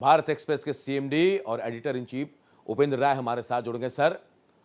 Bharat express के CMD और editor in chief Upendra राय हमारे साथ जुड़ गए। सर,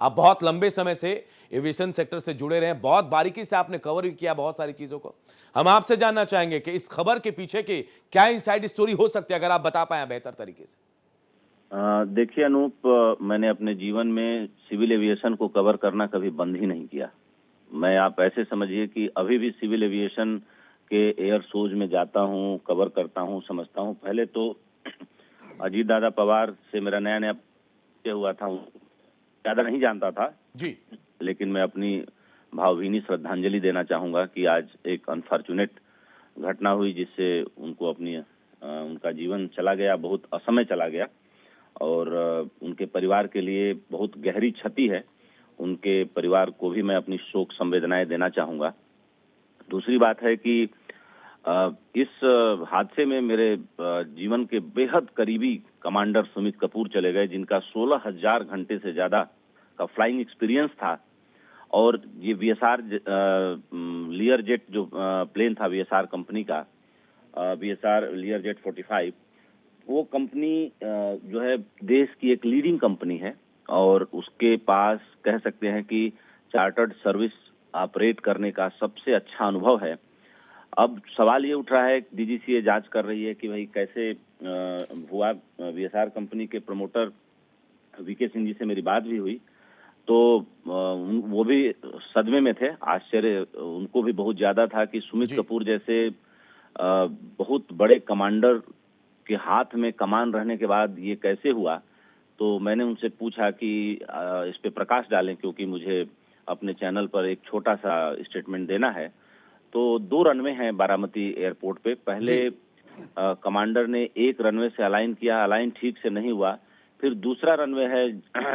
आप बहुत लंबे समय से एविएशन सेक्टर से जुड़े रहे हैं, बहुत बारीकी से आपने कवर भी किया बहुत सारी चीजों को। हम आपसे जानना चाहेंगे कि इस खबर के पीछे की क्या इनसाइड स्टोरी हो सकती है, अगर आप बता पाए बेहतर तरीके से। देखिए अनूप, मैंने अपने जीवन में सिविल एविएशन को कवर करना कभी बंद ही नहीं किया। मैं, आप ऐसे समझिए कि अभी भी सिविल एविएशन के एयर शोज में जाता हूं, कवर करता हूं, समझता हूं। पहले तो अजीत दादा पवार से मेरा नया नया परिचय हुआ था, ज्यादा नहीं जानता था जी। लेकिन मैं अपनी भावभीनी श्रद्धांजलि देना चाहूंगा कि आज एक अनफॉर्चुनेट घटना हुई जिससे उनको उनका जीवन चला गया, बहुत असमय चला गया और उनके परिवार के लिए बहुत गहरी क्षति है। उनके परिवार को भी मैं अपनी शोक संवेदनाएं देना चाहूंगा। दूसरी बात है कि इस हादसे में मेरे जीवन के बेहद करीबी कमांडर सुमित कपूर चले गए, जिनका 16,000 घंटे से ज्यादा का फ्लाइंग एक्सपीरियंस था। और ये वीएसआर लियर जेट जो प्लेन था वीएसआर कंपनी का, वीएसआर लियर जेट 45, वो कंपनी जो है देश की एक लीडिंग कंपनी है और उसके पास कह सकते हैं कि चार्टर्ड सर्विस ऑपरेट करने का सबसे अच्छा अनुभव है। अब सवाल ये उठ रहा है, डीजीसीए जांच कर रही है कि भाई कैसे हुआ। वीएसआर कंपनी के प्रमोटर वीके सिंह जी से मेरी बात भी हुई तो वो भी सदमे में थे। आश्चर्य उनको भी बहुत ज्यादा था कि सुमित कपूर जैसे बहुत बड़े कमांडर के हाथ में कमान रहने के बाद ये कैसे हुआ। तो मैंने उनसे पूछा कि इस पे प्रकाश डालें, क्योंकि मुझे अपने चैनल पर एक छोटा सा स्टेटमेंट देना है। तो 2 रनवे हैं बारामती एयरपोर्ट पे। पहले कमांडर ने एक रनवे से अलाइन किया, अलाइन ठीक से नहीं हुआ। फिर दूसरा रनवे है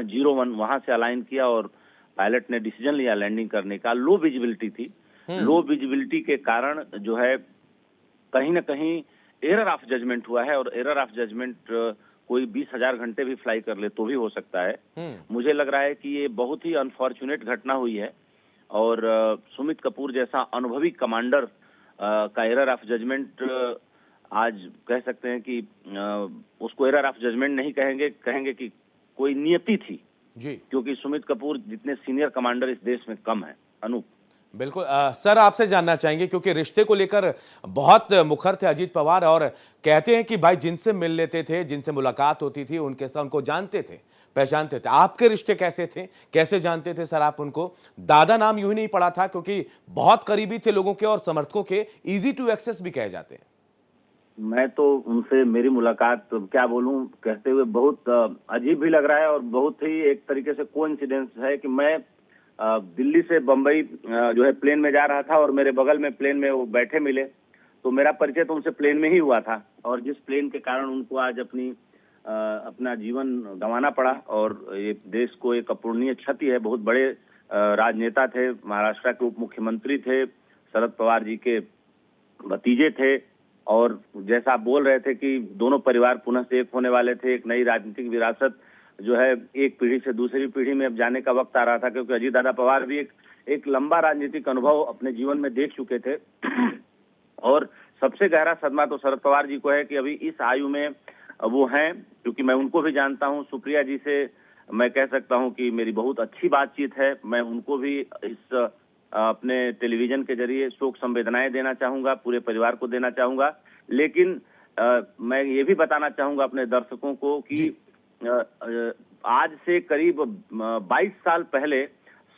01, वहां से अलाइन किया और पायलट ने डिसीजन लिया लैंडिंग करने का। लो विजिबिलिटी थी, लो विजिबिलिटी के कारण जो है कहीं ना कहीं एरर ऑफ जजमेंट हुआ है। और एरर ऑफ जजमेंट कोई 20,000 घंटे भी फ्लाई कर ले तो भी हो सकता है। मुझे लग रहा है कि ये बहुत ही अनफॉर्चुनेट घटना हुई है और सुमित कपूर जैसा अनुभवी कमांडर का एरर ऑफ जजमेंट, आज कह सकते हैं कि उसको एरर ऑफ जजमेंट नहीं कहेंगे, कहेंगे कि कोई नियति थी जी। क्योंकि सुमित कपूर जितने सीनियर कमांडर इस देश में कम है। अनूप, बिल्कुल। सर, आपसे जानना चाहेंगे क्योंकि रिश्ते को लेकर बहुत मुखर थे अजीत पवार और कहते हैं कि भाई जिनसे मिल लेते थे, जिनसे मुलाकात होती थी, उनके साथ उनको जानते थे, पहचानते थे। आपके रिश्ते कैसे थे, कैसे जानते थे सर आप उनको? दादा नाम यूं ही नहीं पड़ा था क्योंकि बहुत करीबी थे लोगों के और समर्थकों के, इजी टू एक्सेस भी कहे जाते हैं। मैं तो उनसे मेरी मुलाकात क्या बोलूं कहते हुए बहुत अजीब भी लग रहा है और बहुत ही एक तरीके से कोइंसिडेंस है कि मैं दिल्ली से बंबई जो है प्लेन में जा रहा था और मेरे बगल में प्लेन में वो बैठे मिले। तो मेरा परिचय तो उनसे प्लेन में ही हुआ था और जिस प्लेन के कारण उनको आज अपना जीवन गंवाना पड़ा और ये देश को एक अपूरणीय क्षति है। बहुत बड़े राजनेता थे, महाराष्ट्र के उप मुख्यमंत्री थे, शरद पवार जी के भतीजे थे और जैसा आप बोल रहे थे कि दोनों परिवार पुनः से एक होने वाले थे। एक नई राजनीतिक विरासत जो है एक पीढ़ी से दूसरी पीढ़ी में अब जाने का वक्त आ रहा था, क्योंकि अजीत दादा पवार भी एक लंबा राजनीतिक अनुभव अपने जीवन में देख चुके थे। और सबसे गहरा सदमा तो शरद पवार जी को है कि अभी इस आयु में वो हैं, क्योंकि मैं उनको भी जानता हूं। सुप्रिया जी से मैं कह सकता हूं कि मेरी बहुत अच्छी बातचीत है। मैं उनको भी इस अपने टेलीविजन के जरिए शोक संवेदनाएं देना चाहूंगा, पूरे परिवार को देना चाहूंगा। लेकिन मैं ये भी बताना चाहूंगा अपने दर्शकों को कि आज से करीब 22 साल पहले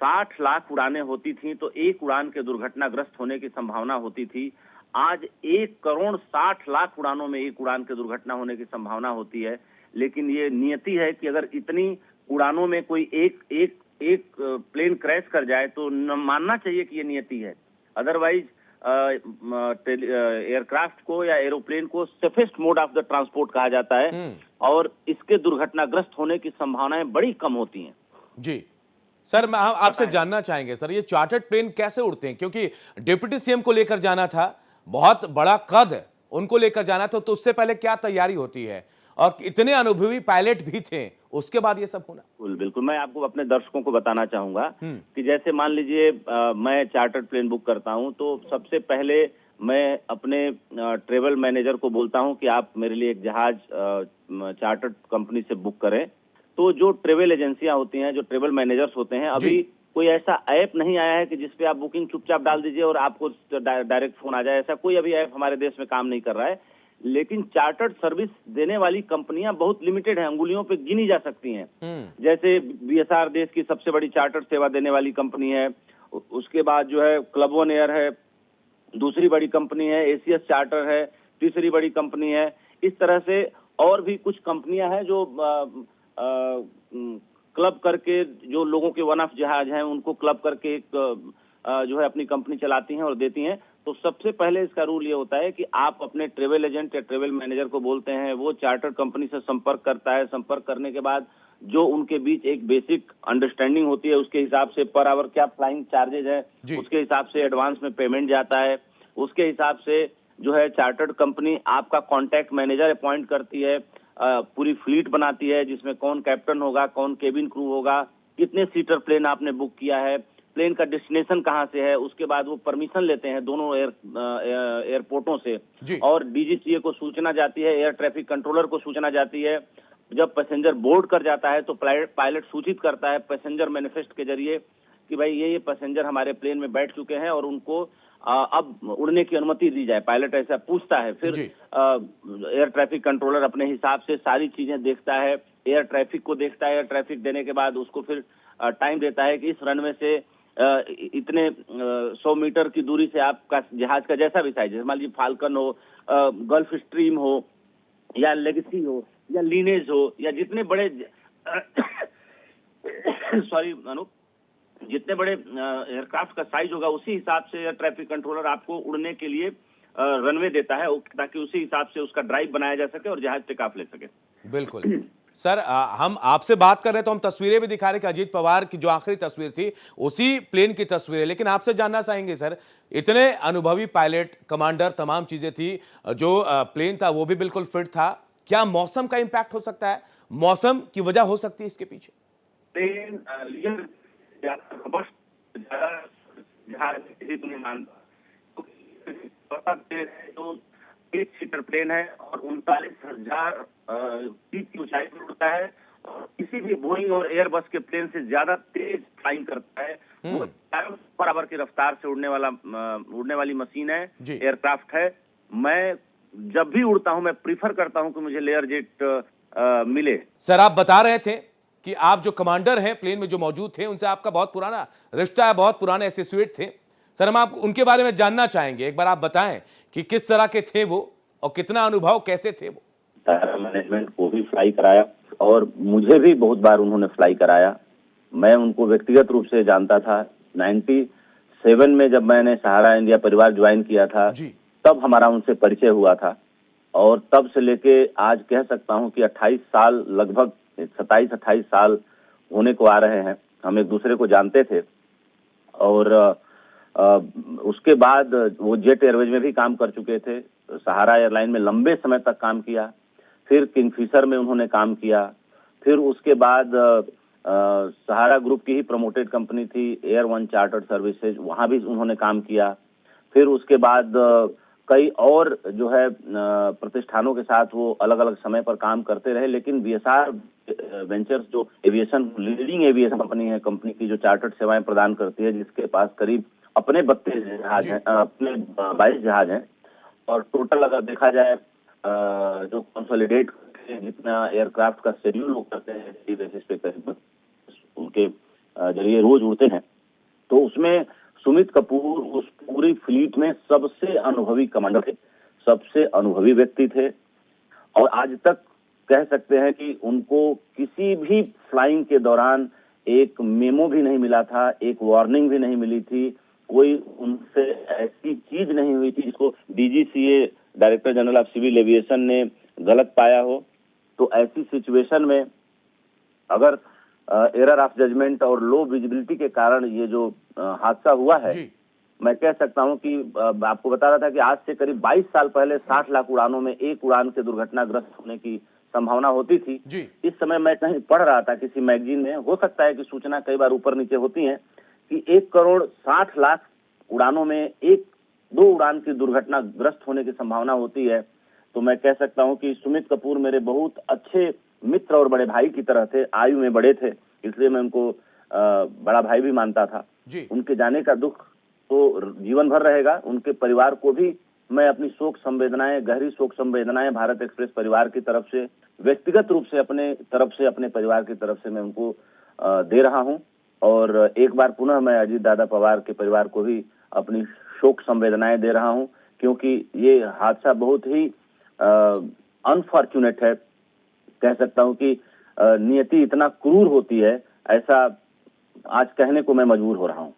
60 लाख उड़ानें होती थी तो एक उड़ान के दुर्घटनाग्रस्त होने की संभावना होती थी। आज 1 करोड़ 60 लाख उड़ानों में एक उड़ान की दुर्घटना होने की संभावना होती है। लेकिन ये नियति है कि अगर इतनी उड़ानों में कोई एक प्लेन क्रैश कर जाए तो मानना चाहिए कि ये नियति है। अदरवाइज एयरक्राफ्ट को या एरोप्लेन को safest mode of the transport कहा जाता है और इसके दुर्घटनाग्रस्त होने की संभावनाएं बड़ी कम होती हैं। जी सर, मैं आपसे जानना चाहेंगे सर, ये चार्टर्ड प्लेन कैसे उड़ते हैं? क्योंकि डिप्टी सीएम को लेकर जाना था, बहुत बड़ा कद उनको लेकर जाना था, तो उससे पहले क्या तैयारी होती है? और इतने अनुभवी पायलट भी थे, उसके बाद ये सब होना। बिल्कुल बिल्कुल, मैं आपको अपने दर्शकों को बताना चाहूंगा कि जैसे मान लीजिए मैं चार्टर्ड प्लेन बुक करता हूं तो सबसे पहले मैं अपने ट्रेवल मैनेजर को बोलता हूं कि आप मेरे लिए एक जहाज चार्टर्ड कंपनी से बुक करें, तो जो ट्रेवल एजेंसियां होती हैं, जो ट्रेवल मैनेजर्स होते हैं, अभी कोई ऐसा ऐप नहीं आया है कि जिसपे आप बुकिंग चुपचाप डाल दीजिए और आपको डायरेक्ट फोन आ जाए। ऐसा कोई अभी ऐप हमारे देश में काम नहीं कर रहा है। लेकिन चार्टर्ड सर्विस देने वाली कंपनियां बहुत लिमिटेड हैं, अंगुलियों पे गिनी जा सकती हैं। जैसे बीएसआर देश की सबसे बड़ी चार्टर्ड सेवा देने वाली कंपनी है। उसके बाद जो है क्लब वन एयर है, दूसरी बड़ी कंपनी है, एसीएस चार्टर है, तीसरी बड़ी कंपनी है। इस तरह से और भी कुछ कंपनियां हैं जो क्लब करके, जो लोगों के वन ऑफ जहाज हैं उनको क्लब करके एक जो है अपनी कंपनी चलाती हैं और देती हैं। तो सबसे पहले इसका रूल ये होता है कि आप अपने ट्रेवल एजेंट या ट्रेवल मैनेजर को बोलते हैं, वो चार्टर कंपनी से संपर्क करता है। संपर्क करने के बाद जो उनके बीच एक बेसिक अंडरस्टैंडिंग होती है, उसके हिसाब से पर आवर क्या फ्लाइंग चार्जेज है, उसके हिसाब से एडवांस में पेमेंट जाता है। उसके हिसाब से जो है चार्टर्ड कंपनी आपका कॉन्टैक्ट मैनेजर अपॉइंट करती है, पूरी फ्लीट बनाती है जिसमें कौन कैप्टन होगा, कौन केबिन क्रू होगा, कितने सीटर प्लेन आपने बुक किया है, प्लेन का डेस्टिनेशन कहाँ से है। उसके बाद वो परमिशन लेते हैं दोनों एयरपोर्टों से और डीजीसीए को सूचना जाती है, एयर ट्रैफिक कंट्रोलर को सूचना जाती है। जब पैसेंजर बोर्ड कर जाता है तो पायलट सूचित करता है पैसेंजर मैनिफेस्ट के जरिए कि भाई ये पैसेंजर हमारे प्लेन में बैठ चुके हैं और उनको अब उड़ने की अनुमति दी जाए। पायलट ऐसा पूछता है, फिर एयर ट्रैफिक कंट्रोलर अपने हिसाब से सारी चीजें देखता है, एयर ट्रैफिक को देखता है। एयर ट्रैफिक देने के बाद उसको फिर टाइम देता है कि इस रनवे से इतने 100 मीटर की दूरी से आपका जहाज का जैसा भी साइज है, मान लीजिए फाल्कन हो, गल्फ स्ट्रीम हो या लेगेसी हो या लीनेज हो या जितने बड़े सॉरी अनूप, जितने बड़े एयरक्राफ्ट का साइज होगा उसी हिसाब से एयर ट्रैफिक कंट्रोलर आपको उड़ने के लिए रनवे देता है, ताकि उसी हिसाब से उसका ड्राइव बनाया जा सके और जहाज टेक ऑफ ले सके। बिल्कुल सर, हम आपसे बात कर रहे हैं तो हम तस्वीरें भी दिखा रहे हैं कि अजीत पवार की जो आखिरी तस्वीर थी उसी प्लेन की तस्वीर है। लेकिन आपसे जानना चाहेंगे सर, इतने अनुभवी पायलट, कमांडर, तमाम चीजें थी, जो प्लेन था वो भी बिल्कुल फिट था, क्या मौसम का इंपैक्ट हो सकता है? मौसम की वजह हो सकती है इसके पीछे? प्लेन तो 1 सीटर प्लेन है और 39,000 फीट की ऊंचाई पर उड़ता है और किसी भी बोइंग और एयरबस के प्लेन से ज्यादा तेज फ्लाइंग करता है। वो बराबर की रफ्तार से उड़ने वाली मशीन है, एयरक्राफ्ट है। मैं जब भी उड़ता हूं मैं प्रीफर करता हूं कि मुझे लेयर जेट मिले। सर, आप बता रहे थे कि आप जो कमांडर हैं प्लेन में जो मौजूद थे उनसे आपका बहुत पुराना रिश्ता है, बहुत पुराने एसोसिएट थे। सर, हम आप उनके बारे में जानना चाहेंगे। एक बार आप बताएं कि किस तरह के थे वो और कितना अनुभव, कैसे थे वो? सारा मैनेजमेंट को भी फ्लाई कराया और मुझे भी बहुत बार उन्होंने फ्लाई कराया। मैं उनको व्यक्तिगत रूप से जानता था। 97 में जब मैंने सहारा इंडिया परिवार ज्वाइन किया था तब हमारा उनसे परिचय हुआ था और तब से लेके आज कह सकता हूं कि 28 साल, लगभग 27-28 साल होने को आ रहे हैं। हम एक दूसरे को जानते थे और उसके बाद वो जेट एयरवेज में भी काम कर चुके थे, सहारा एयरलाइन में लंबे समय तक काम किया, फिर किंगफिशर में उन्होंने काम किया, फिर उसके बाद सहारा ग्रुप की ही प्रमोटेड कंपनी थी एयर वन चार्टर्ड सर्विसेज, वहां भी उन्होंने काम किया। फिर उसके बाद कई और जो है प्रतिष्ठानों के साथ वो अलग अलग समय पर काम करते रहे। लेकिन बीएसआर वेंचर्स जो एविएशन लीडिंग एविएशन कंपनी है, कंपनी की जो चार्टर्ड सेवाएं प्रदान करती है, जिसके पास करीब अपने 32 जहाज हैं, अपने 22 जहाज हैं और टोटल अगर देखा जाए जो कंसोलिडेट जितना एयरक्राफ्ट का शेड्यूल वो करते हैं बेसिस पे करीब उनके जरिए रोज उड़ते हैं, तो उसमें सुमित कपूर उस पूरी फ्लीट में सबसे अनुभवी कमांडर थे, सबसे अनुभवी व्यक्ति थे और आज तक कह सकते हैं कि उनको किसी भी फ्लाइंग के दौरान एक मेमो भी नहीं मिला था, एक वार्निंग भी नहीं मिली थी, कोई उनसे ऐसी चीज नहीं हुई थी जिसको DGCA, director general of civil aviation ने गलत पाया हो। तो ऐसी सिचुएशन में अगर एरर ऑफ जजमेंट और लो विजिबिलिटी के कारण ये जो हादसा हुआ है, मैं कह सकता हूं कि आपको बता रहा था कि आज से करीब 22 साल पहले 60 लाख उड़ानों में एक उड़ान के दुर्घटनाग्रस्त होने की संभावना होती थी। इस समय मैं कहीं पढ़ रहा था किसी मैगजीन में, हो सकता है कि सूचना कई बार ऊपर नीचे होती है, कि 1 करोड़ 60 लाख उड़ानों में एक दो उड़ान की दुर्घटनाग्रस्त होने की संभावना होती है, तो मैं कह सकता हूं कि सुमित कपूर मेरे बहुत अच्छे मित्र और बड़े भाई की तरह थे, आयु में बड़े थे, इसलिए मैं उनको बड़ा भाई भी मानता था। जी। उनके जाने का दुख तो जीवन भर रहेगा। उनके परिवार को भी मैं अपनी शोक संवेदनाएं, गहरी शोक संवेदनाएं भारत एक्सप्रेस परिवार की तरफ से, व्यक्तिगत रूप से अपने तरफ से, अपने परिवार की तरफ से मैं उनको दे रहा हूं। और एक बार पुनः मैं अजीत दादा पवार के परिवार को भी अपनी शोक संवेदनाएं दे रहा हूं, क्योंकि ये हादसा बहुत ही अनफॉर्चुनेट है। कह सकता हूं कि नियति इतना क्रूर होती है, ऐसा आज कहने को मैं मजबूर हो रहा हूं।